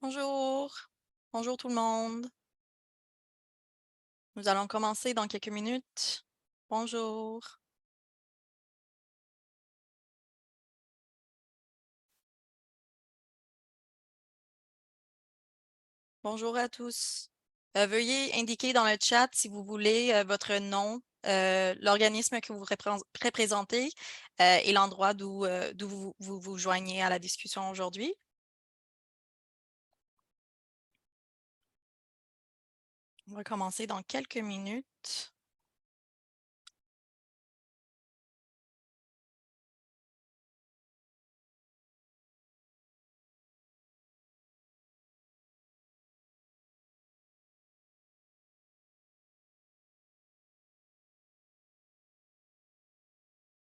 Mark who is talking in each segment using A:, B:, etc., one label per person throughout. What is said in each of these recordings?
A: Bonjour. Bonjour tout le monde. Nous allons commencer dans quelques minutes. Bonjour. Bonjour à tous. Veuillez indiquer dans le chat si vous voulez votre nom, l'organisme que vous représentez et l'endroit d'où vous joignez à la discussion aujourd'hui. On va commencer dans quelques minutes.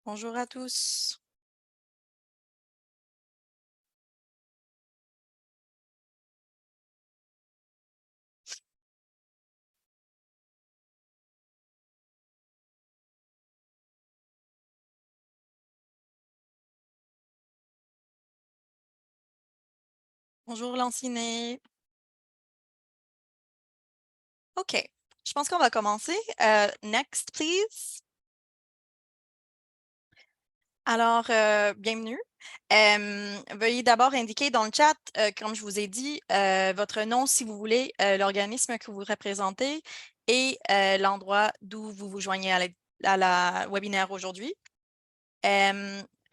A: Bonjour à tous. Bonjour Lanciné. OK. Je pense qu'on va commencer. Next, please. Alors, bienvenue. Veuillez d'abord indiquer dans le chat, comme je vous ai dit, votre nom si vous voulez, l'organisme que vous représentez et l'endroit d'où vous vous joignez à la webinaire aujourd'hui.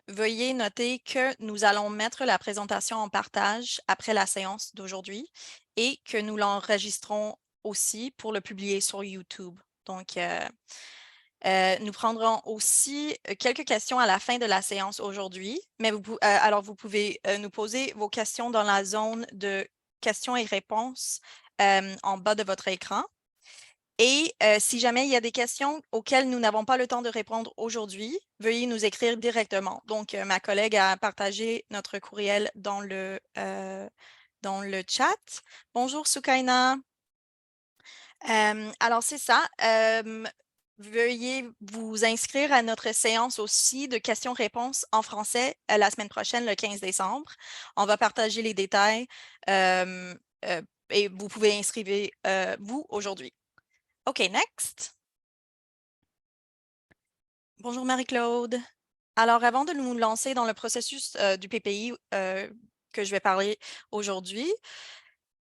A: Veuillez noter que nous allons mettre la présentation en partage après la séance d'aujourd'hui et que nous l'enregistrons aussi pour le publier sur YouTube. Donc, nous prendrons aussi quelques questions à la fin de la séance aujourd'hui, mais alors vous pouvez nous poser vos questions dans la zone de questions et réponses en bas de votre écran. Et si jamais il y a des questions auxquelles nous n'avons pas le temps de répondre aujourd'hui, veuillez nous écrire directement. Donc, ma collègue a partagé notre courriel dans le chat. Bonjour Soukaina. Alors, c'est ça. Veuillez vous inscrire à notre séance aussi de questions-réponses en français la semaine prochaine, le 15 décembre. On va partager les détails et vous pouvez inscrire vous aujourd'hui. OK, next. Bonjour Marie-Claude. Alors, avant de nous lancer dans le processus du PPI que je vais parler aujourd'hui,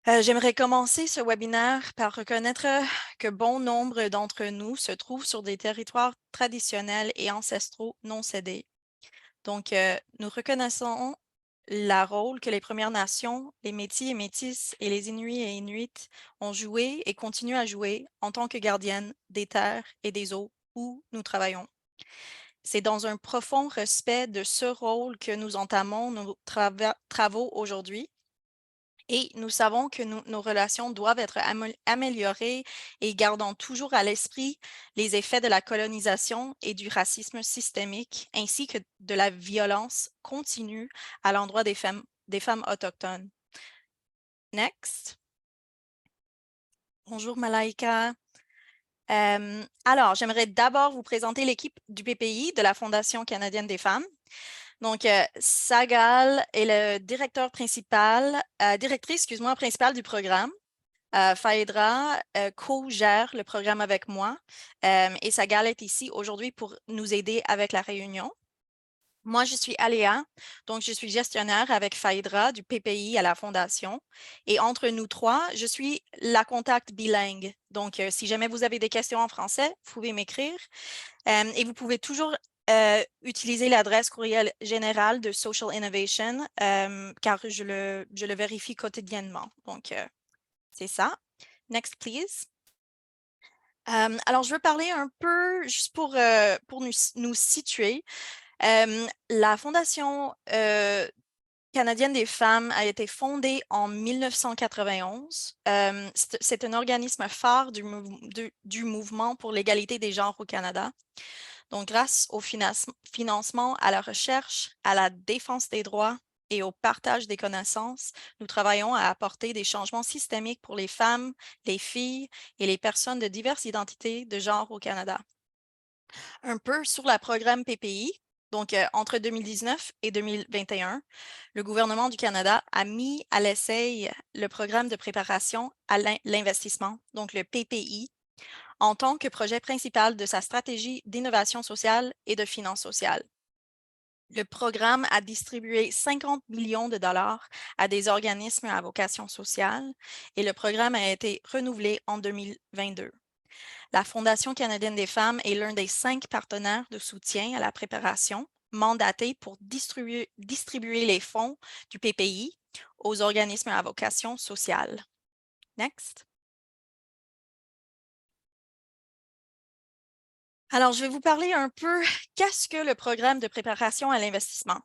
A: j'aimerais commencer ce webinaire par reconnaître que bon nombre d'entre nous se trouvent sur des territoires traditionnels et ancestraux non cédés. Donc, nous reconnaissons le rôle que les Premières Nations, les Métis et Métisses et les Inuits et Inuits ont joué et continuent à jouer en tant que gardiennes des terres et des eaux où nous travaillons. C'est dans un profond respect de ce rôle que nous entamons nos travaux aujourd'hui et nous savons que nos relations doivent être améliorées et gardons toujours à l'esprit les effets de la colonisation et du racisme systémique, ainsi que de la violence continue à l'endroit des femmes autochtones. Next. Bonjour Malaika. Alors, j'aimerais d'abord vous présenter l'équipe du PPI de la Fondation canadienne des femmes. Donc, Sagal est le directeur principal, directrice, excuse-moi, principale du programme. Phaedra co-gère le programme avec moi et Sagal est ici aujourd'hui pour nous aider avec la réunion. Moi, je suis Aléa, donc je suis gestionnaire avec Phaedra du PPI à la Fondation. Et entre nous trois, je suis la contact bilingue. Donc, si jamais vous avez des questions en français, vous pouvez m'écrire. Et vous pouvez toujours utiliser l'adresse courriel générale de Social Innovation car je le vérifie quotidiennement. Donc, c'est ça. Next, please. Alors, je veux parler un peu, juste pour nous situer. La Fondation canadienne des femmes a été fondée en 1991. C'est un organisme phare du mouvement pour l'égalité des genres au Canada. Donc, grâce au financement, à la recherche, à la défense des droits et au partage des connaissances, nous travaillons à apporter des changements systémiques pour les femmes, les filles et les personnes de diverses identités de genre au Canada. Un peu sur le programme PPI. Donc, entre 2019 et 2021, le gouvernement du Canada a mis à l'essai le programme de préparation à l'investissement, donc le PPI, en tant que projet principal de sa stratégie d'innovation sociale et de finances sociales. Le programme a distribué 50 millions de dollars à des organismes à vocation sociale et le programme a été renouvelé en 2022. La Fondation canadienne des femmes est l'un des 5 partenaires de soutien à la préparation mandatés pour distribuer les fonds du PPI aux organismes à vocation sociale. Next. Alors, je vais vous parler un peu qu'est-ce que le programme de préparation à l'investissement.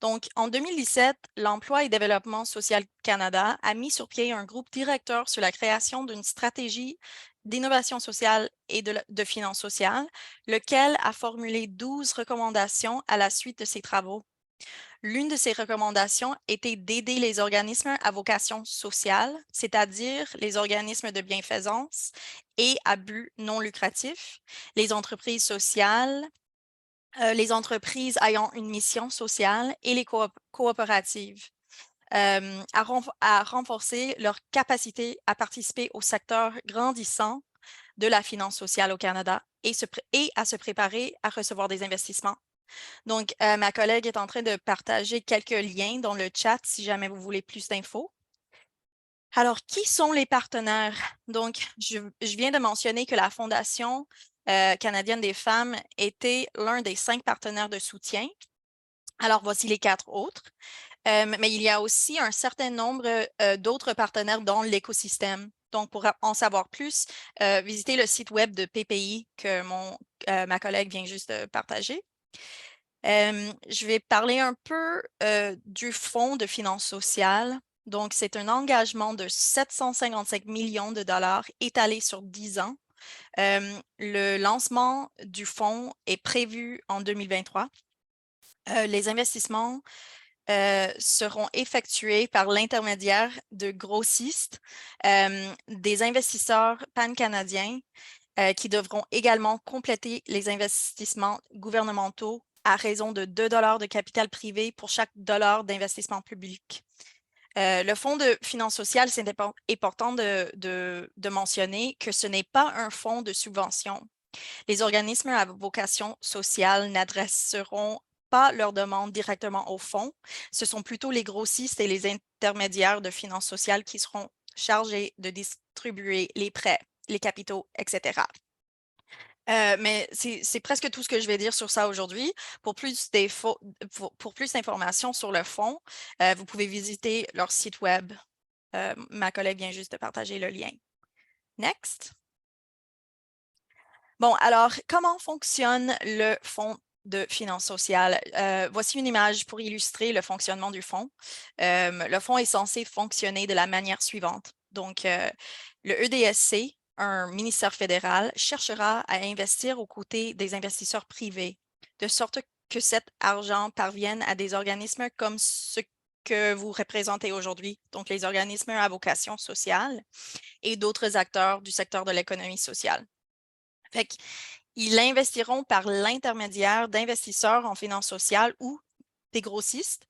A: Donc, en 2017, l'Emploi et développement social Canada a mis sur pied un groupe directeur sur la création d'une stratégie d'innovation sociale et de finances sociales, lequel a formulé 12 recommandations à la suite de ses travaux. L'une de ces recommandations était d'aider les organismes à vocation sociale, c'est-à-dire les organismes de bienfaisance et à but non lucratif, les entreprises sociales, les entreprises ayant une mission sociale et les coopératives à renforcer leur capacité à participer au secteur grandissant de la finance sociale au Canada et à se préparer à recevoir des investissements. Donc, ma collègue est en train de partager quelques liens dans le chat si jamais vous voulez plus d'infos. Alors, qui sont les partenaires? Donc, je viens de mentionner que la Fondation canadienne des femmes était l'un des 5 partenaires de soutien. Alors, voici les 4 autres. Mais il y a aussi un certain nombre d'autres partenaires dans l'écosystème. Donc, pour en savoir plus, visitez le site web de PPI que ma collègue vient juste de partager. Je vais parler un peu du Fonds de finances sociales. Donc, c'est un engagement de 755 millions de dollars étalé sur 10 ans. Le lancement du fonds est prévu en 2023. Les investissements seront effectués par l'intermédiaire de grossistes, des investisseurs pan-canadiens qui devront également compléter les investissements gouvernementaux à raison de 2 de capital privé pour chaque dollar d'investissement public. Le Fonds de finances sociales, c'est important de mentionner que ce n'est pas un fonds de subvention. Les organismes à vocation sociale n'adresseront pas leurs demandes directement au fonds. Ce sont plutôt les grossistes et les intermédiaires de finances sociales qui seront chargés de distribuer les prêts, les capitaux, etc. Mais c'est presque tout ce que je vais dire sur ça aujourd'hui. Pour plus d'informations sur le fonds, vous pouvez visiter leur site web. Ma collègue vient juste de partager le lien. Next. Bon, alors, comment fonctionne le fonds de finances sociales? Voici une image pour illustrer le fonctionnement du fonds. Le fonds est censé fonctionner de la manière suivante. Donc, le EDSC, un ministère fédéral, cherchera à investir aux côtés des investisseurs privés, de sorte que cet argent parvienne à des organismes comme ceux que vous représentez aujourd'hui, donc les organismes à vocation sociale et d'autres acteurs du secteur de l'économie sociale. Fait qu'ils investiront par l'intermédiaire d'investisseurs en finances sociales ou des grossistes.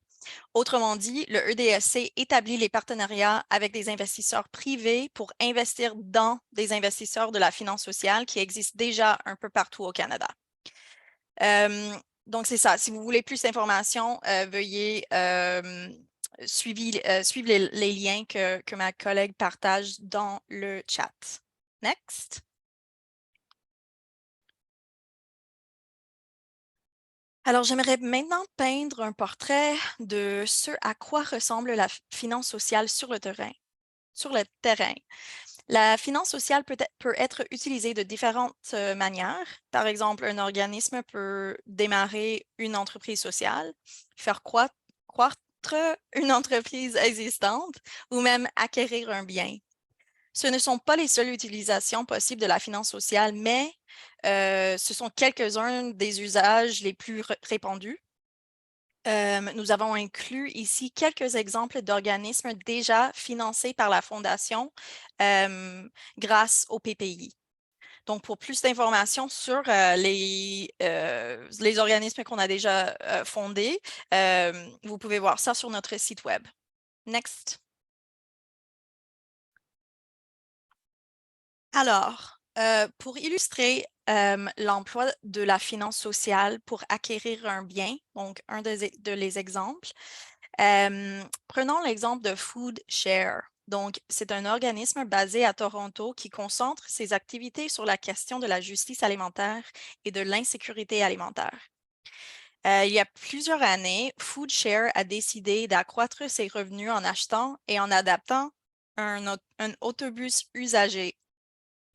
A: Autrement dit, le EDSC établit les partenariats avec des investisseurs privés pour investir dans des investisseurs de la finance sociale qui existent déjà un peu partout au Canada. Donc, c'est ça. Si vous voulez plus d'informations, veuillez suivre les liens que ma collègue partage dans le chat. Next. Alors, j'aimerais maintenant peindre un portrait de ce à quoi ressemble la finance sociale sur le terrain. La finance sociale peut être utilisée de différentes manières. Par exemple, un organisme peut démarrer une entreprise sociale, faire croître une entreprise existante ou même acquérir un bien. Ce ne sont pas les seules utilisations possibles de la finance sociale, mais ce sont quelques-uns des usages les plus répandus. Nous avons inclus ici quelques exemples d'organismes déjà financés par la Fondation grâce au PPI. Donc, pour plus d'informations sur les organismes qu'on a déjà fondés, vous pouvez voir ça sur notre site web. Next. Alors, pour illustrer l'emploi de la finance sociale pour acquérir un bien, donc un de les exemples, prenons l'exemple de Food Share. Donc, c'est un organisme basé à Toronto qui concentre ses activités sur la question de la justice alimentaire et de l'insécurité alimentaire. Il y a plusieurs années, Food Share a décidé d'accroître ses revenus en achetant et en adaptant un autobus usagé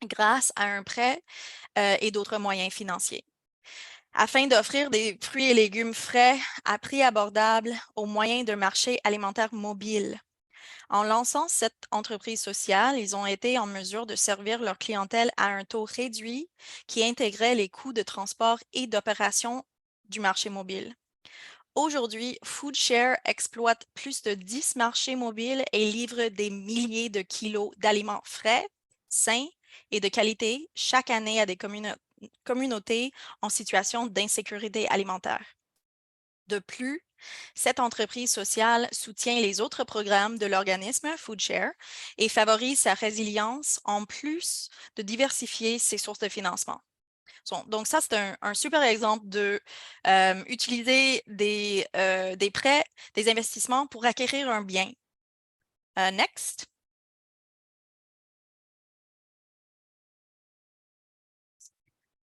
A: grâce à un prêt et d'autres moyens financiers, afin d'offrir des fruits et légumes frais à prix abordable au moyen d'un marché alimentaire mobile. En lançant cette entreprise sociale, ils ont été en mesure de servir leur clientèle à un taux réduit qui intégrait les coûts de transport et d'opération du marché mobile. Aujourd'hui, FoodShare exploite plus de 10 marchés mobiles et livre des milliers de kilos d'aliments frais, sains et de qualité chaque année à des communautés en situation d'insécurité alimentaire. De plus, cette entreprise sociale soutient les autres programmes de l'organisme FoodShare et favorise sa résilience en plus de diversifier ses sources de financement. Donc, ça, c'est un super exemple de utiliser des prêts, des investissements pour acquérir un bien. Next.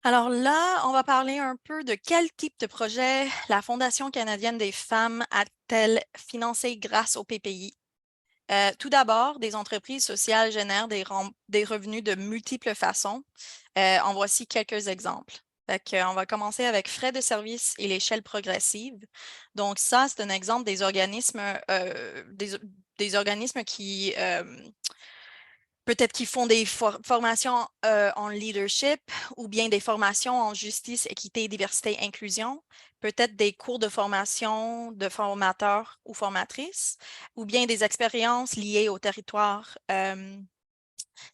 A: Alors là, on va parler un peu de quel type de projet la Fondation canadienne des femmes a-t-elle financé grâce au PPI. Tout d'abord, des entreprises sociales génèrent des revenus de multiples façons. En voici quelques exemples. On va commencer avec frais de service et l'échelle progressive. Donc ça, c'est un exemple des organismes, des organismes qui peut-être qui font des formations en leadership ou bien des formations en justice, équité, diversité, inclusion, peut-être des cours de formation de formateurs ou formatrices, ou bien des expériences liées au territoire,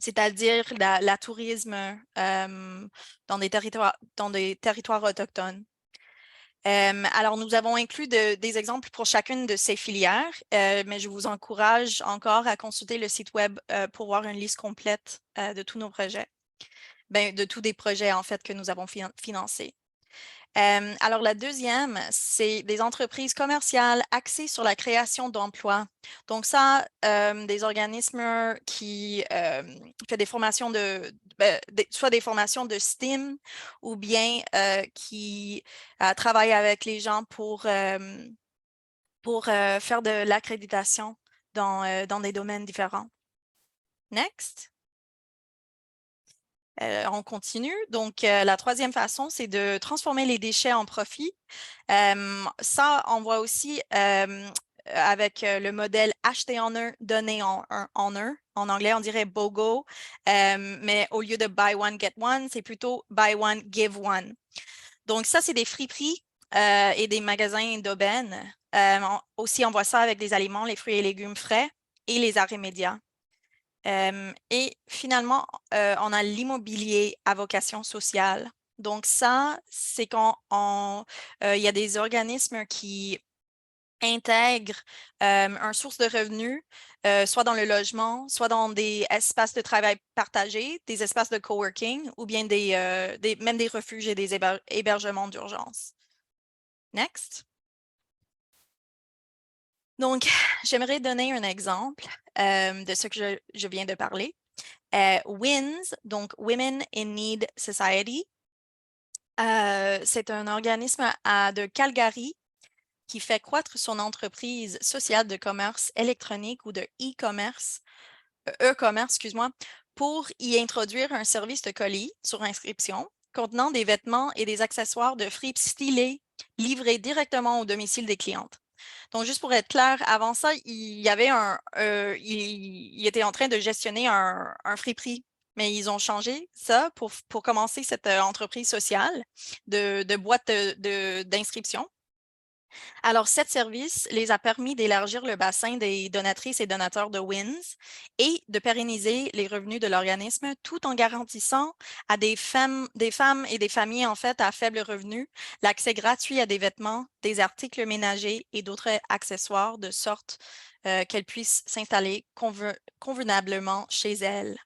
A: c'est-à-dire la tourisme dans des territoires autochtones. Alors, nous avons inclus des exemples pour chacune de ces filières, mais je vous encourage encore à consulter le site web pour voir une liste complète de tous nos projets, de tous des projets en fait que nous avons financés. Alors, la deuxième, c'est des entreprises commerciales axées sur la création d'emplois. Donc, ça, des organismes qui font des formations soit des formations de STEAM ou bien qui travaillent avec les gens pour faire de l'accréditation dans des domaines différents. Next. On continue. Donc, la troisième façon, c'est de transformer les déchets en profit. Ça, on voit aussi avec le modèle acheter en un, donner en un. En anglais, on dirait BOGO, mais au lieu de buy one, get one, c'est plutôt buy one, give one. Donc, ça, c'est des friperies et des magasins d'aubaine. Aussi, on voit ça avec des aliments, les fruits et légumes frais et les arrêts médias. Et finalement, on a l'immobilier à vocation sociale. Donc ça, c'est quand il y a des organismes qui intègrent une source de revenus, soit dans le logement, soit dans des espaces de travail partagés, des espaces de coworking ou bien même des refuges et des hébergements d'urgence. Next. Donc, j'aimerais donner un exemple de ce que je viens de parler. WINS, donc Women in Need Society, c'est un organisme de Calgary qui fait croître son entreprise sociale de commerce électronique ou de e-commerce, excuse-moi, pour y introduire un service de colis sur inscription contenant des vêtements et des accessoires de fripe stylés livrés directement au domicile des clientes. Donc, juste pour être clair, avant ça, il y avait il était en train de gestionner un friperie, mais ils ont changé ça pour commencer cette entreprise sociale de boîte d'inscription. Alors, cet service les a permis d'élargir le bassin des donatrices et donateurs de WINS et de pérenniser les revenus de l'organisme tout en garantissant à des femmes et des familles en fait à faible revenu l'accès gratuit à des vêtements, des articles ménagers et d'autres accessoires de sorte qu'elles puissent s'installer convenablement chez elles.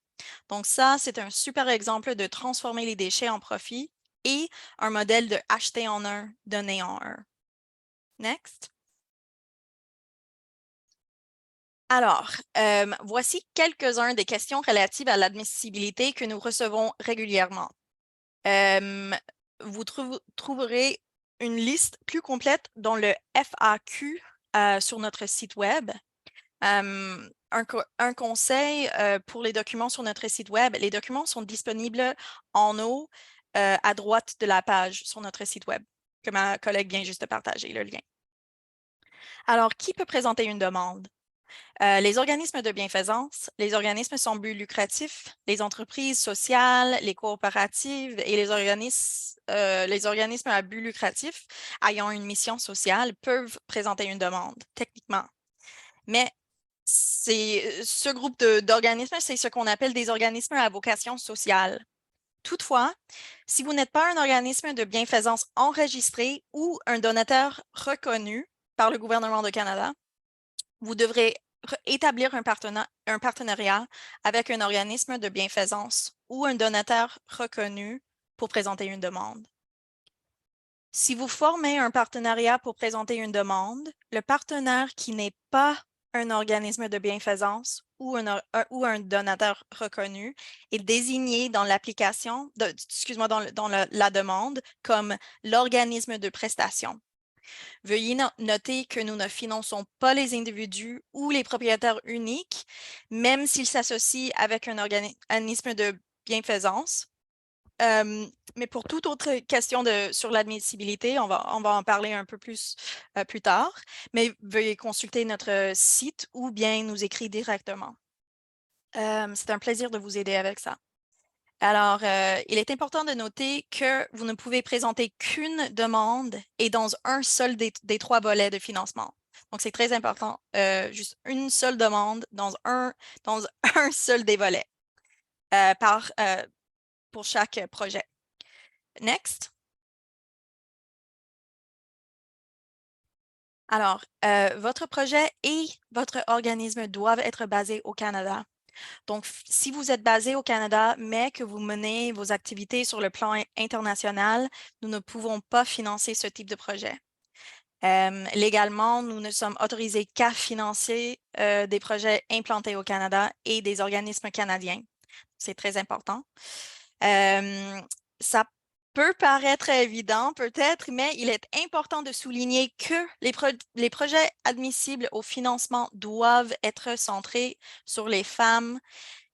A: Donc ça, c'est un super exemple de transformer les déchets en profit et un modèle de acheter en un, donner en un. Next. Alors, voici quelques-uns des questions relatives à l'admissibilité que nous recevons régulièrement. Euh, vous trouverez une liste plus complète dans le FAQ sur notre site Web. Un conseil pour les documents sur notre site Web, les documents sont disponibles en haut à droite de la page sur notre site Web, que ma collègue vient juste de partager le lien. Alors, qui peut présenter une demande? Les organismes de bienfaisance, les organismes sans but lucratif, les entreprises sociales, les coopératives et les organismes à but lucratif ayant une mission sociale peuvent présenter une demande, techniquement. Mais ce groupe d'organismes, c'est ce qu'on appelle des organismes à vocation sociale. Toutefois, si vous n'êtes pas un organisme de bienfaisance enregistré ou un donateur reconnu par le gouvernement du Canada, vous devrez établir un partenariat avec un organisme de bienfaisance ou un donateur reconnu pour présenter une demande. Si vous formez un partenariat pour présenter une demande, le partenaire qui n'est pas un organisme de bienfaisance ou un donateur reconnu est désigné dans l'application, dans la demande comme l'organisme de prestation. Veuillez noter que nous ne finançons pas les individus ou les propriétaires uniques, même s'ils s'associent avec un organisme de bienfaisance. Mais pour toute autre question sur l'admissibilité, on va en parler un peu plus plus tard, mais veuillez consulter notre site ou bien nous écrire directement. C'est un plaisir de vous aider avec ça. Alors, il est important de noter que vous ne pouvez présenter qu'une demande et dans un seul des trois volets de financement. Donc, c'est très important, juste une seule demande dans un seul des volets pour chaque projet. Next. Alors, votre projet et votre organisme doivent être basés au Canada. Donc, si vous êtes basé au Canada, mais que vous menez vos activités sur le plan international, nous ne pouvons pas financer ce type de projet. Légalement, nous ne sommes autorisés qu'à financer des projets implantés au Canada et des organismes canadiens. C'est très important. Ça peut paraître évident peut-être, mais il est important de souligner que les projets admissibles au financement doivent être centrés sur les femmes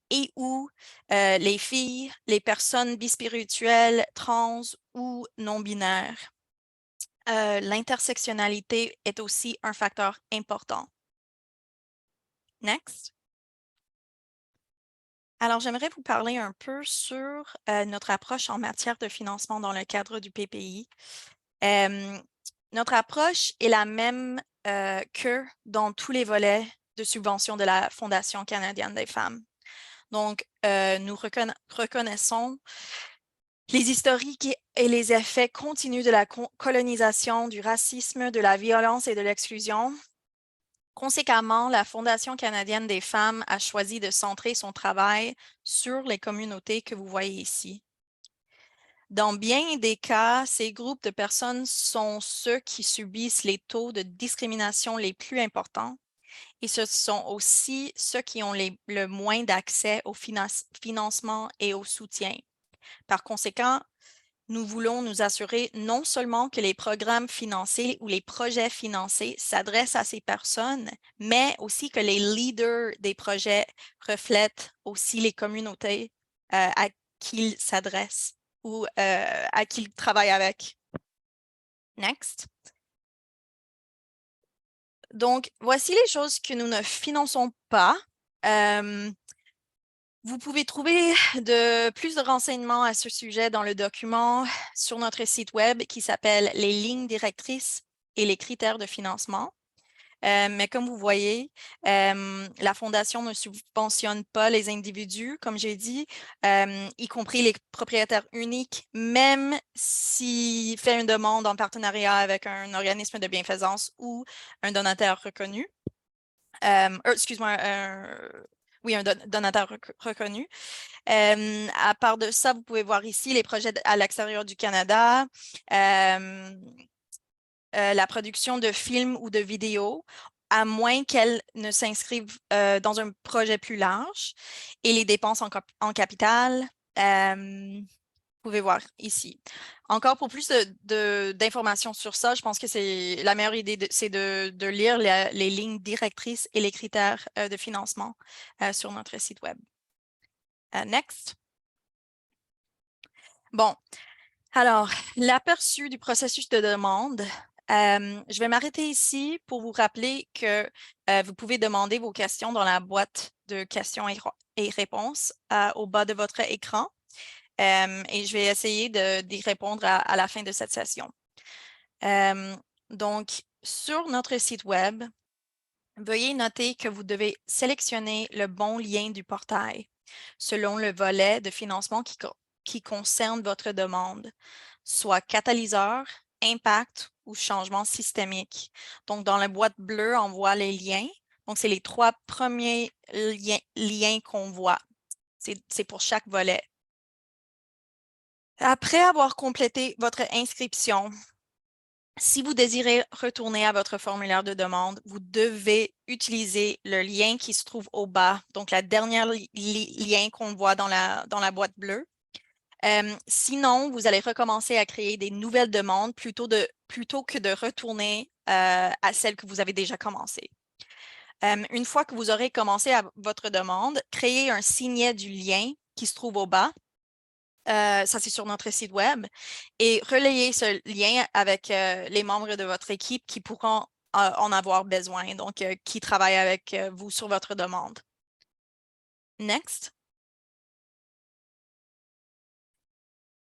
A: et ou les filles, les personnes bispirituelles, trans ou non-binaires. L'intersectionnalité est aussi un facteur important. Next. Alors, j'aimerais vous parler un peu sur notre approche en matière de financement dans le cadre du PPI. Notre approche est la même que dans tous les volets de subvention de la Fondation canadienne des femmes. Donc, nous reconnaissons les historiques et les effets continus de la colonisation, du racisme, de la violence et de l'exclusion. Conséquemment, la Fondation canadienne des femmes a choisi de centrer son travail sur les communautés que vous voyez ici. Dans bien des cas, ces groupes de personnes sont ceux qui subissent les taux de discrimination les plus importants et ce sont aussi ceux qui ont le moins d'accès au financement et au soutien. Par conséquent, nous voulons nous assurer non seulement que les programmes financés ou les projets financés s'adressent à ces personnes, mais aussi que les leaders des projets reflètent aussi les communautés à qui ils s'adressent ou à qui ils travaillent avec. Next. Donc, voici les choses que nous ne finançons pas. Vous pouvez trouver plus de renseignements à ce sujet dans le document sur notre site web qui s'appelle « Les lignes directrices et les critères de financement. Mais comme vous voyez, la Fondation ne subventionne pas les individus, comme j'ai dit, y compris les propriétaires uniques, même s'ils font une demande en partenariat avec un organisme de bienfaisance ou un donateur reconnu. Excuse-moi, oui, un donateur reconnu. À part de ça, vous pouvez voir ici les projets à l'extérieur du Canada, la production de films ou de vidéos, à moins qu'elles ne s'inscrivent dans un projet plus large, et les dépenses en capital. Vous pouvez voir ici. Encore pour plus d'informations sur ça, je pense que c'est la meilleure idée, c'est de lire les lignes directrices et les critères de financement sur notre site Web. Next. Bon, alors, l'aperçu du processus de demande. Je vais m'arrêter ici pour vous rappeler que vous pouvez demander vos questions dans la boîte de questions et réponses au bas de votre écran. Et je vais essayer d'y répondre à la fin de cette session. Donc, sur notre site Web, veuillez noter que vous devez sélectionner le bon lien du portail selon le volet de financement qui concerne votre demande, soit catalyseur, impact ou changement systémique. Donc, dans la boîte bleue, on voit les liens. Donc, c'est les 3 premiers liens qu'on voit. C'est pour chaque volet. Après avoir complété votre inscription, si vous désirez retourner à votre formulaire de demande, vous devez utiliser le lien qui se trouve au bas, donc la dernière lien qu'on voit dans la boîte bleue. Sinon, vous allez recommencer à créer des nouvelles demandes plutôt que de retourner à celles que vous avez déjà commencées. Une fois que vous aurez commencé à votre demande, créez un signet du lien qui se trouve au bas. Ça, c'est sur notre site Web. Et relayez ce lien avec les membres de votre équipe qui pourront en avoir besoin, donc qui travaillent avec vous sur votre demande. Next.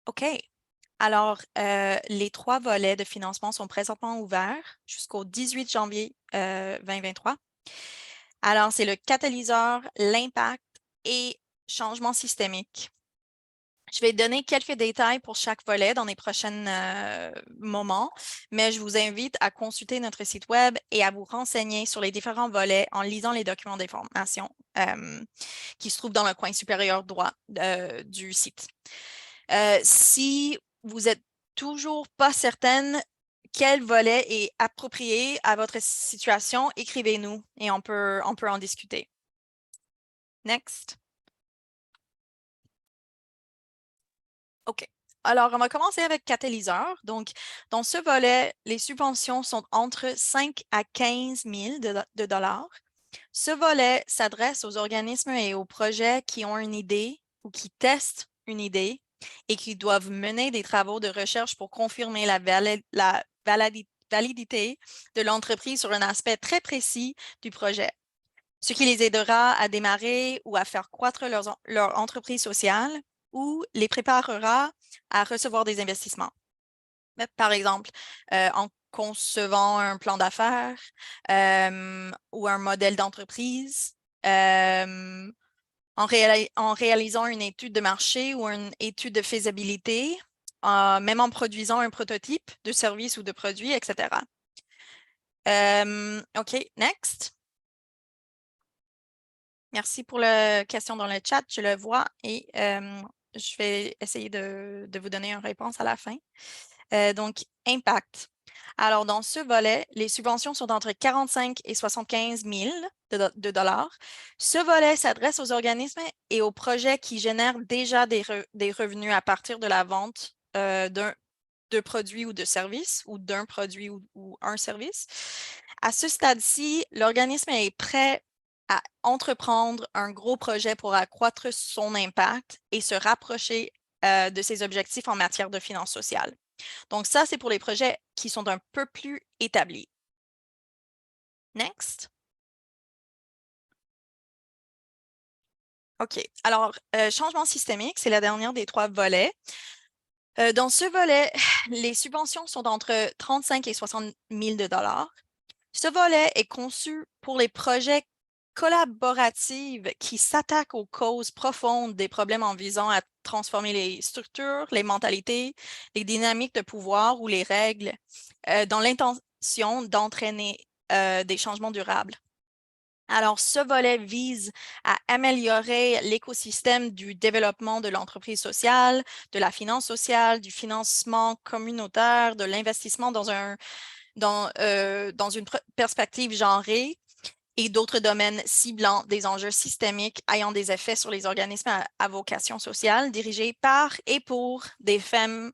A: OK. Alors, les 3 volets de financement sont présentement ouverts jusqu'au 18 janvier 2023. Alors, c'est le catalyseur, l'impact et changement systémique. Je vais donner quelques détails pour chaque volet dans les prochains moments, mais je vous invite à consulter notre site Web et à vous renseigner sur les différents volets en lisant les documents d'information qui se trouvent dans le coin supérieur droit du site. Si vous n'êtes toujours pas certaine quel volet est approprié à votre situation, écrivez-nous et on peut en discuter. Next. OK. Alors, on va commencer avec catalyseur. Donc, dans ce volet, les subventions sont entre 5 à 15 000 de dollars. Ce volet s'adresse aux organismes et aux projets qui ont une idée ou qui testent une idée et qui doivent mener des travaux de recherche pour confirmer la validité de l'entreprise sur un aspect très précis du projet, ce qui les aidera à démarrer ou à faire croître leur entreprise sociale ou les préparera à recevoir des investissements. Par exemple, en concevant un plan d'affaires ou un modèle d'entreprise, en réalisant une étude de marché ou une étude de faisabilité, même en produisant un prototype de service ou de produit, etc. OK, next. Merci pour la question dans le chat, je le vois et je vais essayer de vous donner une réponse à la fin. Donc, impact. Alors, dans ce volet, les subventions sont entre 45 et 75 000 de dollars. Ce volet s'adresse aux organismes et aux projets qui génèrent déjà des revenus à partir de la vente de produits ou de services ou d'un produit ou un service. À ce stade-ci, l'organisme est prêt à entreprendre un gros projet pour accroître son impact et se rapprocher de ses objectifs en matière de finances sociales. Donc, ça, c'est pour les projets qui sont un peu plus établis. Next. OK. Alors, changement systémique, c'est la dernière des 3 volets. Dans ce volet, les subventions sont entre 35 et 60 000 de dollars. Ce volet est conçu pour les projets collaboratifs qui s'attaquent aux causes profondes des problèmes en visant à transformer les structures, les mentalités, les dynamiques de pouvoir ou les règles dans l'intention d'entraîner des changements durables. Alors, ce volet vise à améliorer l'écosystème du développement de l'entreprise sociale, de la finance sociale, du financement communautaire, de l'investissement dans une perspective genrée et d'autres domaines ciblant des enjeux systémiques ayant des effets sur les organismes à vocation sociale dirigés par et pour des femmes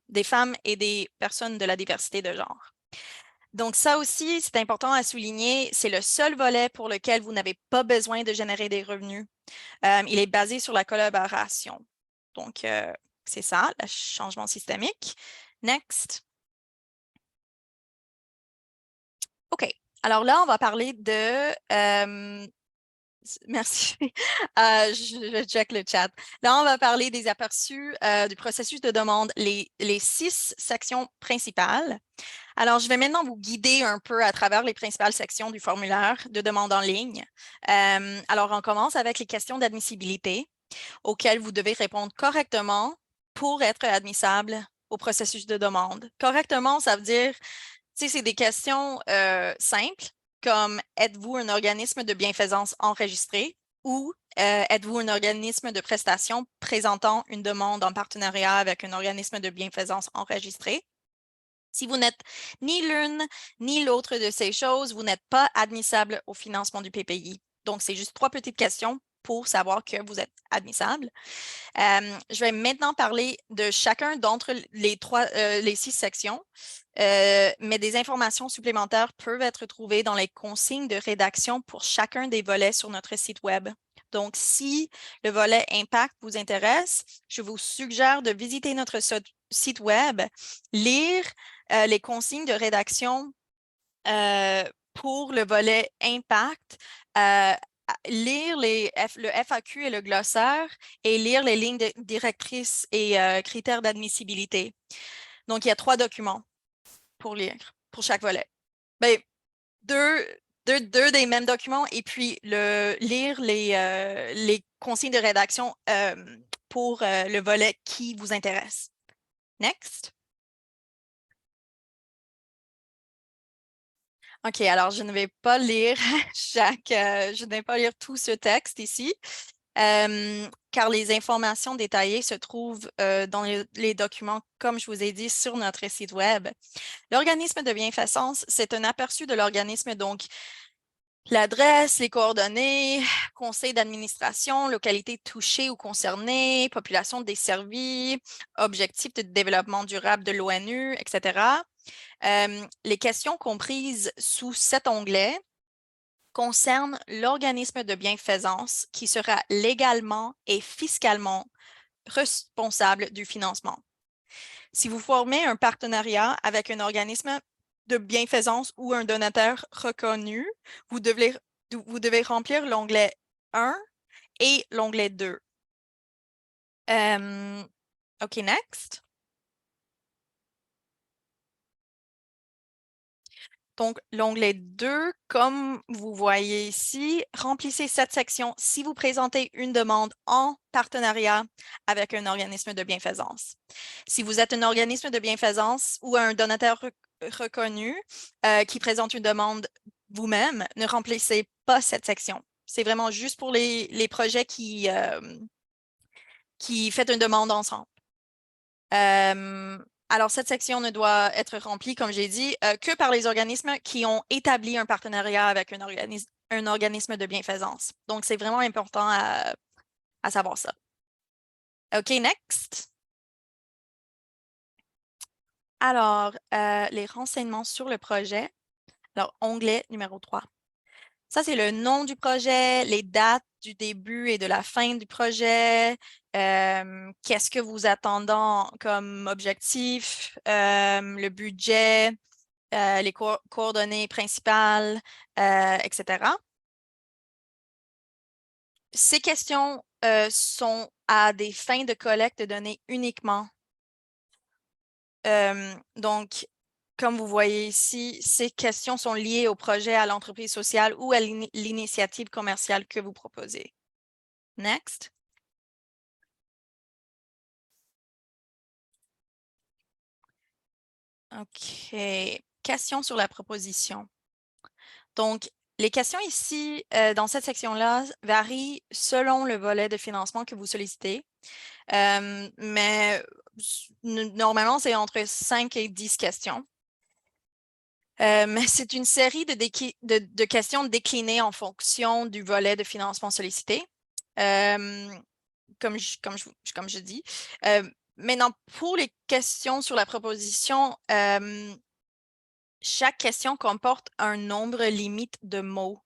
A: et des personnes de la diversité de genre. Donc, ça aussi, c'est important à souligner, c'est le seul volet pour lequel vous n'avez pas besoin de générer des revenus. Il est basé sur la collaboration. Donc, c'est ça, le changement systémique. Next. OK. Alors là, on va parler de merci. Je check le chat. Là, on va parler des aperçus du processus de demande, les 6 sections principales. Alors, je vais maintenant vous guider un peu à travers les principales sections du formulaire de demande en ligne. Alors, on commence avec les questions d'admissibilité auxquelles vous devez répondre correctement pour être admissible au processus de demande. Correctement, ça veut dire, tu sais, c'est des questions simples comme êtes-vous un organisme de bienfaisance enregistré ou êtes-vous un organisme de prestation présentant une demande en partenariat avec un organisme de bienfaisance enregistré? Si vous n'êtes ni l'une ni l'autre de ces choses, vous n'êtes pas admissible au financement du PPI. Donc, c'est juste 3 petites questions pour savoir que vous êtes admissible. Je vais maintenant parler de chacun d'entre les 6 sections, mais des informations supplémentaires peuvent être trouvées dans les consignes de rédaction pour chacun des volets sur notre site Web. Donc, si le volet Impact vous intéresse, je vous suggère de visiter notre site Web, lire les consignes de rédaction pour le volet Impact, lire le FAQ et le glossaire et lire les lignes directrices et critères d'admissibilité. Donc, il y a 3 documents pour lire, pour chaque volet. Bien, deux des mêmes documents et puis lire les consignes de rédaction pour le volet qui vous intéresse. Next. OK, alors je ne vais pas lire je ne vais pas lire tout ce texte ici, car les informations détaillées se trouvent dans les documents, comme je vous ai dit, sur notre site Web. L'organisme de bienfaisance, c'est un aperçu de l'organisme, donc l'adresse, les coordonnées, conseil d'administration, localité touchée ou concernée, population desservie, objectifs de développement durable de l'ONU, etc. Les questions comprises sous cet onglet concernent l'organisme de bienfaisance qui sera légalement et fiscalement responsable du financement. Si vous formez un partenariat avec un organisme de bienfaisance ou un donateur reconnu, vous devez remplir l'onglet 1 et l'onglet 2. OK, next. Donc, l'onglet 2, comme vous voyez ici, remplissez cette section si vous présentez une demande en partenariat avec un organisme de bienfaisance. Si vous êtes un organisme de bienfaisance ou un donateur reconnu qui présente une demande vous-même, ne remplissez pas cette section. C'est vraiment juste pour les projets qui font une demande ensemble. Alors, cette section ne doit être remplie, comme j'ai dit, que par les organismes qui ont établi un partenariat avec un organisme de bienfaisance. Donc, c'est vraiment important à savoir ça. OK, next. Alors, les renseignements sur le projet. Alors, onglet numéro 3. Ça, c'est le nom du projet, les dates du début et de la fin du projet, qu'est-ce que vous attendez comme objectif, le budget, les coordonnées principales, etc. Ces questions sont à des fins de collecte de données uniquement. Donc, comme vous voyez ici, ces questions sont liées au projet, à l'entreprise sociale ou à l'initiative commerciale que vous proposez. Next. OK. Questions sur la proposition. Donc, les questions ici, dans cette section-là, varient selon le volet de financement que vous sollicitez. Mais normalement, c'est entre 5 et 10 questions. C'est une série de questions déclinées en fonction du volet de financement sollicité. Comme je dis. Maintenant, pour les questions sur la proposition, chaque question comporte un nombre limite de mots.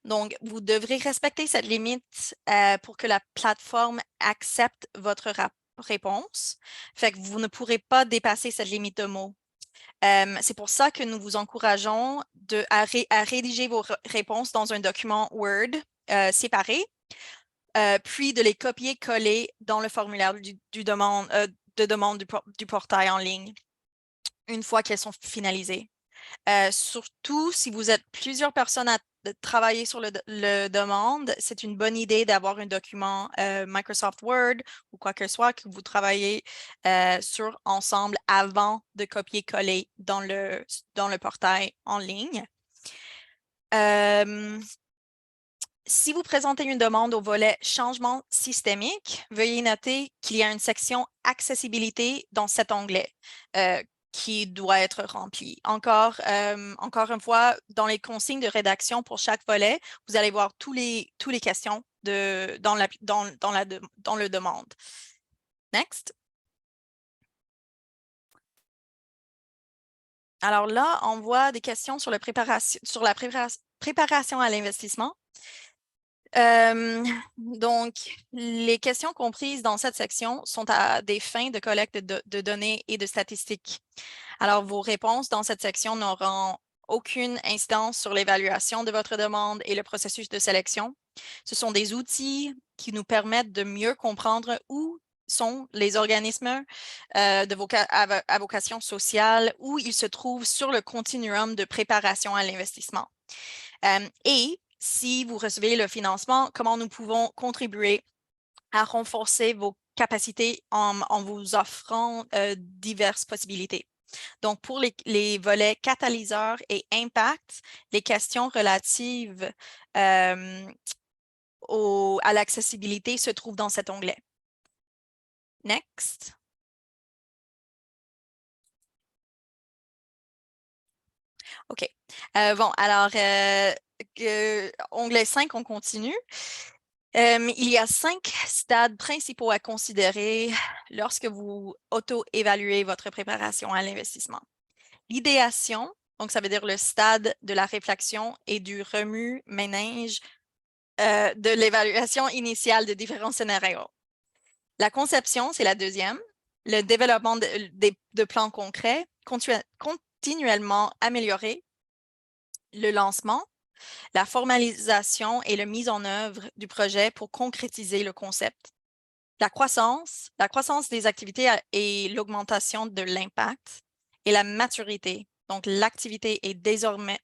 A: Donc, vous devrez respecter cette limite pour que la plateforme accepte votre réponse. Fait que vous ne pourrez pas dépasser cette limite de mots. C'est pour ça que nous vous encourageons à rédiger vos réponses dans un document Word séparé, puis de les copier-coller dans le formulaire de demande du portail en ligne une fois qu'elles sont finalisées. Surtout si vous êtes plusieurs personnes à travailler sur le demande, c'est une bonne idée d'avoir un document Microsoft Word ou quoi que ce soit que vous travaillez sur ensemble avant de copier-coller dans le portail en ligne. Si vous présentez une demande au volet changement systémique, veuillez noter qu'il y a une section accessibilité dans cet onglet qui doit être remplie. Encore une fois, dans les consignes de rédaction pour chaque volet, vous allez voir tous les questions dans le demande. Next. Alors là, on voit des questions sur la préparation à l'investissement. Donc, les questions comprises dans cette section sont à des fins de collecte de données et de statistiques. Alors, vos réponses dans cette section n'auront aucune incidence sur l'évaluation de votre demande et le processus de sélection. Ce sont des outils qui nous permettent de mieux comprendre où sont les organismes à vocation sociale, où ils se trouvent sur le continuum de préparation à l'investissement. Et si vous recevez le financement, comment nous pouvons contribuer à renforcer vos capacités en vous offrant diverses possibilités. Donc, pour les volets catalyseur et impact, les questions relatives à l'accessibilité se trouvent dans cet onglet. Next. OK. Bon, alors, onglet 5, on continue. Il y a 5 stades principaux à considérer lorsque vous auto-évaluez votre préparation à l'investissement. L'idéation, donc ça veut dire le stade de la réflexion et du remue-ménage de l'évaluation initiale de différents scénarios. La conception, c'est la deuxième. Le développement de plans concrets, continuellement amélioré. Le lancement, la formalisation et la mise en œuvre du projet pour concrétiser le concept. La croissance des activités et l'augmentation de l'impact. Et la maturité. Donc, l'activité est désormais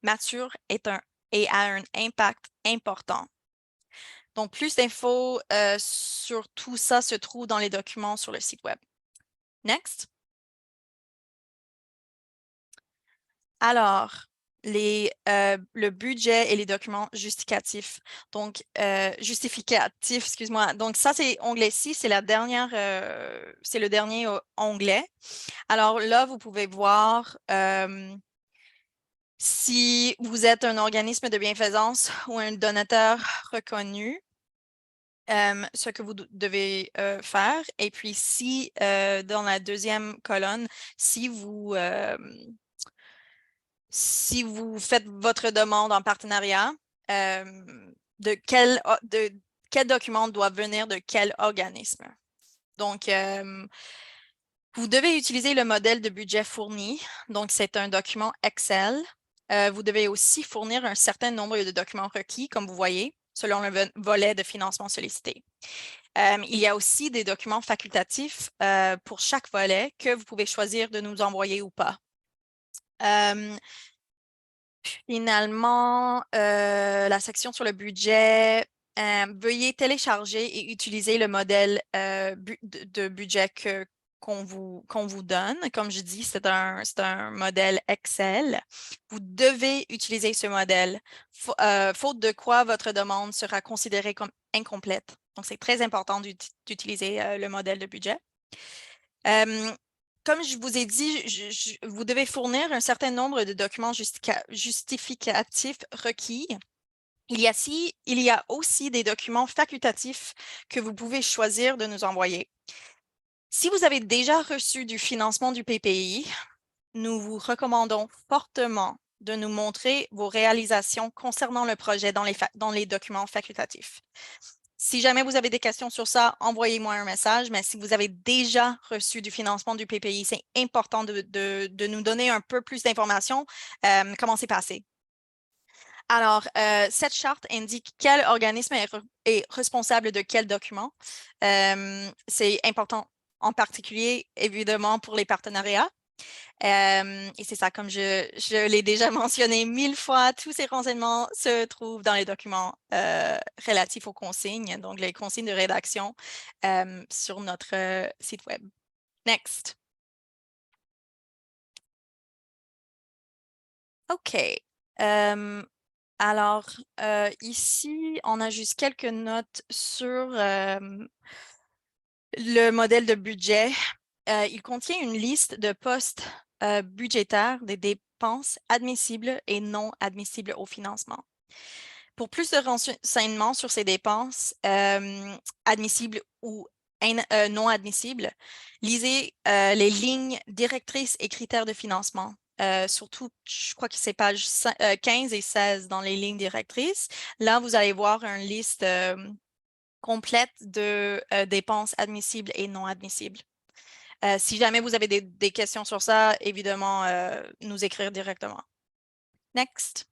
A: mature et a un impact important. Donc, plus d'infos sur tout ça se trouve dans les documents sur le site web. Next. Alors, le budget et les documents justificatifs. Donc, excuse-moi. Donc, ça, c'est onglet 6, c'est le dernier onglet. Alors là, vous pouvez voir si vous êtes un organisme de bienfaisance ou un donateur reconnu, ce que vous devez faire. Et puis, si dans la deuxième colonne, si vous faites votre demande en partenariat, de quel document doit venir de quel organisme. Donc, vous devez utiliser le modèle de budget fourni. Donc, c'est un document Excel. Vous devez aussi fournir un certain nombre de documents requis, comme vous voyez, selon le volet de financement sollicité. Il y a aussi des documents facultatifs pour chaque volet que vous pouvez choisir de nous envoyer ou pas. Finalement, la section sur le budget, veuillez télécharger et utiliser le modèle de budget qu'on vous donne. Comme je dis, c'est un modèle Excel. Vous devez utiliser ce modèle, faute de quoi votre demande sera considérée comme incomplète. Donc, c'est très important d'utiliser le modèle de budget. Comme je vous ai dit, vous devez fournir un certain nombre de documents justificatifs requis. Il y a aussi des documents facultatifs que vous pouvez choisir de nous envoyer. Si vous avez déjà reçu du financement du PPI, nous vous recommandons fortement de nous montrer vos réalisations concernant le projet dans les documents facultatifs. Si jamais vous avez des questions sur ça, envoyez-moi un message, mais si vous avez déjà reçu du financement du PPI, c'est important de nous donner un peu plus d'informations. Comment c'est passé? Alors, cette charte indique quel organisme est responsable de quel document. C'est important en particulier, évidemment, pour les partenariats. Et c'est ça, comme je l'ai déjà mentionné 1000 fois, tous ces renseignements se trouvent dans les documents relatifs aux consignes, donc les consignes de rédaction sur notre site web. Next. OK. Alors, ici, on a juste quelques notes sur le modèle de budget. Il contient une liste de postes budgétaires des dépenses admissibles et non admissibles au financement. Pour plus de renseignements sur ces dépenses admissibles ou non admissibles, lisez les lignes directrices et critères de financement. Surtout, je crois que c'est pages 15 et 16 dans les lignes directrices. Là, vous allez voir une liste complète de dépenses admissibles et non admissibles. Si jamais vous avez des questions sur ça, évidemment, nous écrire directement. Next.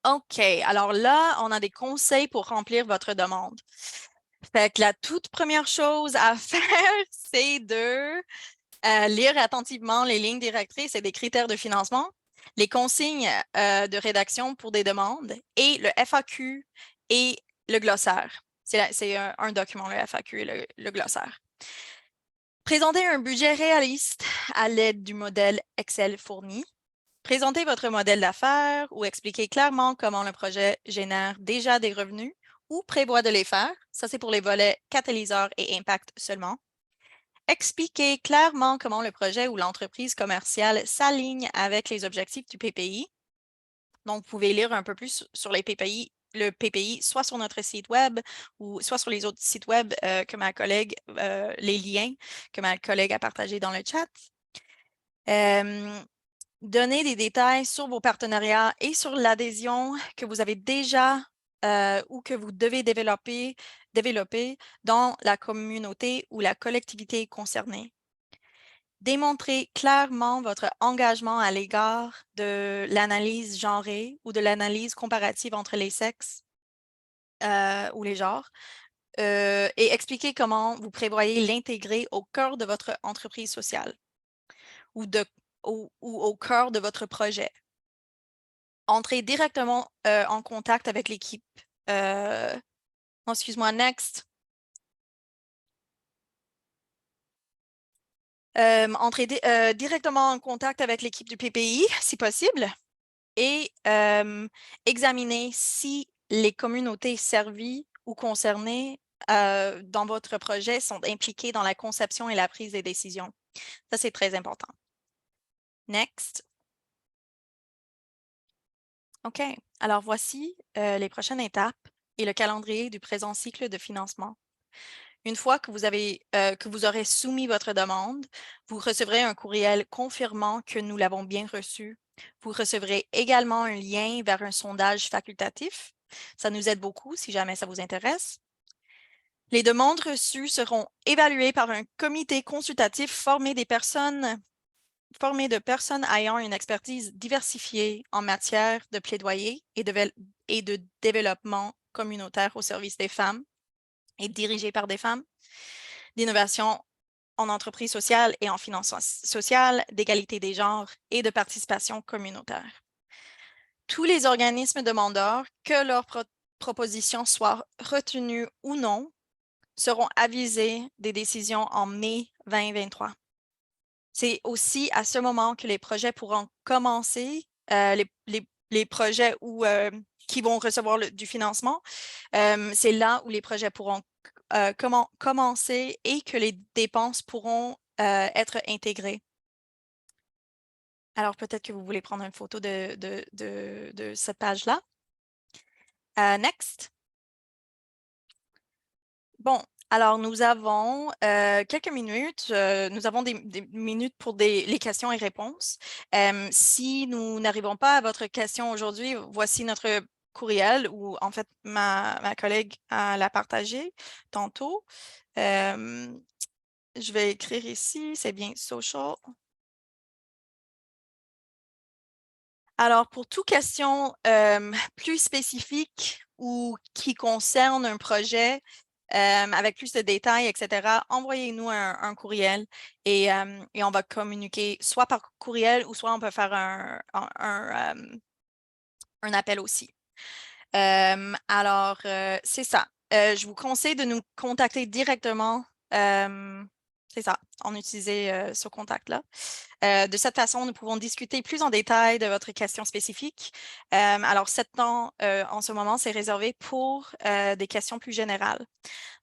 A: OK, alors là, on a des conseils pour remplir votre demande. Fait que la toute première chose à faire, c'est de lire attentivement les lignes directrices et les critères de financement, les consignes de rédaction pour des demandes et le FAQ et le glossaire. C'est un document, le FAQ et le glossaire. Présentez un budget réaliste à l'aide du modèle Excel fourni. Présentez votre modèle d'affaires ou expliquez clairement comment le projet génère déjà des revenus ou prévoit de les faire. Ça, c'est pour les volets catalyseur et impact seulement. Expliquez clairement comment le projet ou l'entreprise commerciale s'aligne avec les objectifs du PPI. Donc, vous pouvez lire un peu plus sur le PPI, soit sur notre site web ou soit sur les autres sites web que ma collègue, les liens que ma collègue a partagés dans le chat. Donnez des détails sur vos partenariats et sur l'adhésion que vous avez déjà ou que vous devez développer dans la communauté ou la collectivité concernée. Démontrez clairement votre engagement à l'égard de l'analyse genrée ou de l'analyse comparative entre les sexes ou les genres et expliquez comment vous prévoyez l'intégrer au cœur de votre entreprise sociale ou au cœur de votre projet. Entrez directement en contact avec l'équipe. Excuse-moi, next. Entrez directement en contact avec l'équipe du PPI, si possible, et examinez si les communautés servies ou concernées dans votre projet sont impliquées dans la conception et la prise des décisions. Ça, c'est très important. Next. OK. Alors, voici les prochaines étapes et le calendrier du présent cycle de financement. Une fois que vous aurez soumis votre demande, vous recevrez un courriel confirmant que nous l'avons bien reçu. Vous recevrez également un lien vers un sondage facultatif. Ça nous aide beaucoup si jamais ça vous intéresse. Les demandes reçues seront évaluées par un comité consultatif formé de personnes ayant une expertise diversifiée en matière de plaidoyer et de développement communautaire au service des femmes et dirigée par des femmes, d'innovation en entreprise sociale et en finance sociale, d'égalité des genres et de participation communautaire. Tous les organismes demandeurs, que leurs propositions soient retenues ou non, seront avisés des décisions en mai 2023. C'est aussi à ce moment que les projets pourront commencer, les projets qui vont recevoir du financement. C'est là où les projets pourront commencer et que les dépenses pourront être intégrées. Alors, peut-être que vous voulez prendre une photo de cette page-là. Next. Bon, alors nous avons quelques minutes. Nous avons des minutes pour les questions et réponses. Si nous n'arrivons pas à votre question aujourd'hui, voici notre courriel ou en fait ma collègue l'a partagé tantôt. Je vais écrire ici, c'est bien social. Alors, pour toute question plus spécifique ou qui concerne un projet avec plus de détails, etc., envoyez-nous un courriel et on va communiquer soit par courriel ou soit on peut faire un appel aussi. Alors, c'est ça. Je vous conseille de nous contacter directement. C'est ça, on utilise ce contact-là. De cette façon, nous pouvons discuter plus en détail de votre question spécifique. Alors, 7 ans en ce moment, c'est réservé pour des questions plus générales.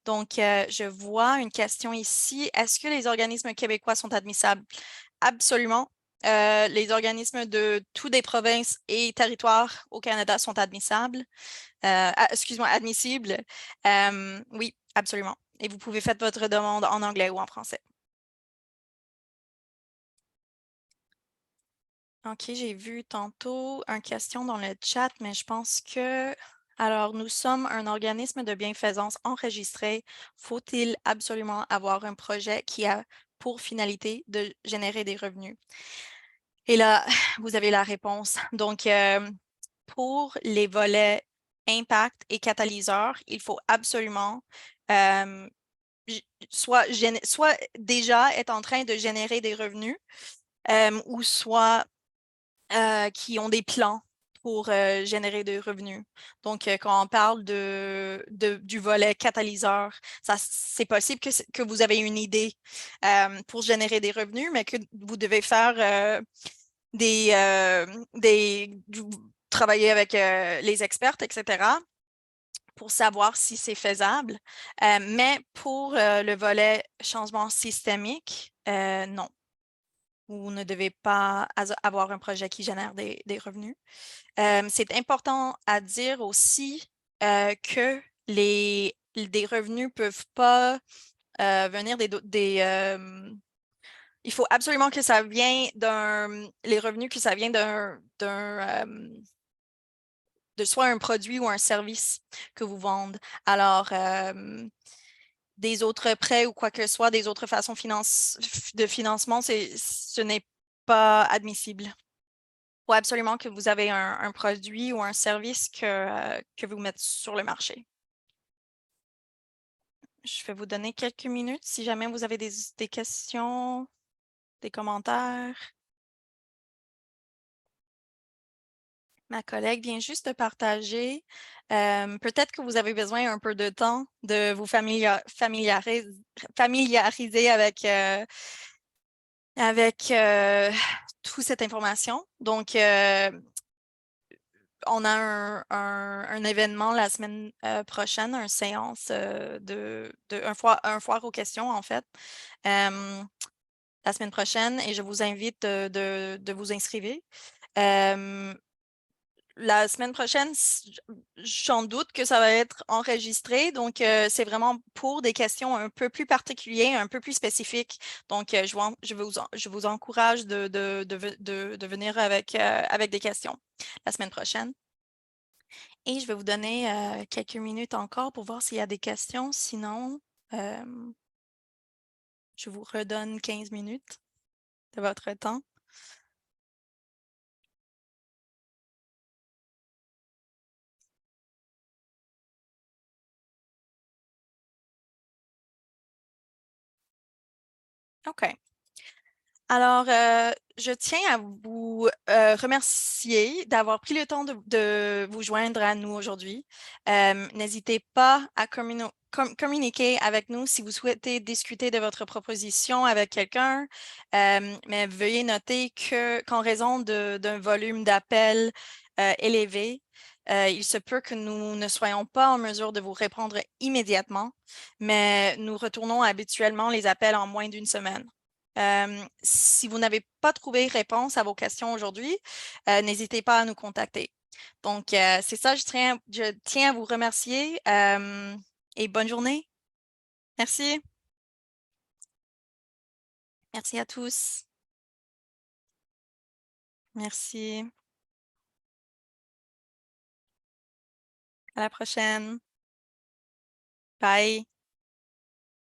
A: Donc, je vois une question ici. Est-ce que les organismes québécois sont admissables? Absolument. Les organismes de toutes les provinces et territoires au Canada sont admissables. Excuse-moi, admissibles. Oui, absolument. Et vous pouvez faire votre demande en anglais ou en français. OK, j'ai vu tantôt une question dans le chat, mais je pense que... Alors, nous sommes un organisme de bienfaisance enregistré. Faut-il absolument avoir un projet qui a pour finalité de générer des revenus? Et là, vous avez la réponse. Donc, pour les volets impact et catalyseur, il faut absolument euh, soit déjà être en train de générer des revenus ou soit qui ont des plans pour générer des revenus. Donc, quand on parle du volet catalyseur, c'est possible que vous avez une idée pour générer des revenus, mais que vous devez faire travailler avec les experts, etc., pour savoir si c'est faisable. Mais pour le volet changement systémique, non. Vous ne devez pas avoir un projet qui génère des revenus. C'est important à dire aussi que des revenus ne peuvent pas venir il faut absolument que ça vienne les revenus que ça vienne de soit un produit ou un service que vous vendez. Alors, des autres prêts ou quoi que ce soit, des autres façons de financement, ce n'est pas admissible. Il faut absolument que vous avez un produit ou un service que vous mettez sur le marché. Je vais vous donner quelques minutes si jamais vous avez des questions, des commentaires. Ma collègue vient juste de partager. Peut-être que vous avez besoin un peu de temps de vous familiariser avec toute cette information. Donc, on a un événement la semaine prochaine, une séance un foire aux questions, en fait, la semaine prochaine, et je vous invite de vous inscrire. La semaine prochaine, j'en doute que ça va être enregistré. Donc, c'est vraiment pour des questions un peu plus particulières, un peu plus spécifiques. Donc, je vous encourage de venir avec des questions la semaine prochaine. Et je vais vous donner quelques minutes encore pour voir s'il y a des questions. Sinon, je vous redonne 15 minutes de votre temps. OK. Alors, je tiens à vous remercier d'avoir pris le temps de vous joindre à nous aujourd'hui. N'hésitez pas à communiquer avec nous si vous souhaitez discuter de votre proposition avec quelqu'un, mais veuillez noter qu'en raison d'un volume d'appels élevé, il se peut que nous ne soyons pas en mesure de vous répondre immédiatement, mais nous retournons habituellement les appels en moins d'une semaine. Si vous n'avez pas trouvé réponse à vos questions aujourd'hui, n'hésitez pas à nous contacter. Donc, c'est ça, je tiens à vous remercier et bonne journée. Merci. Merci à tous. Merci. À la prochaine. Bye.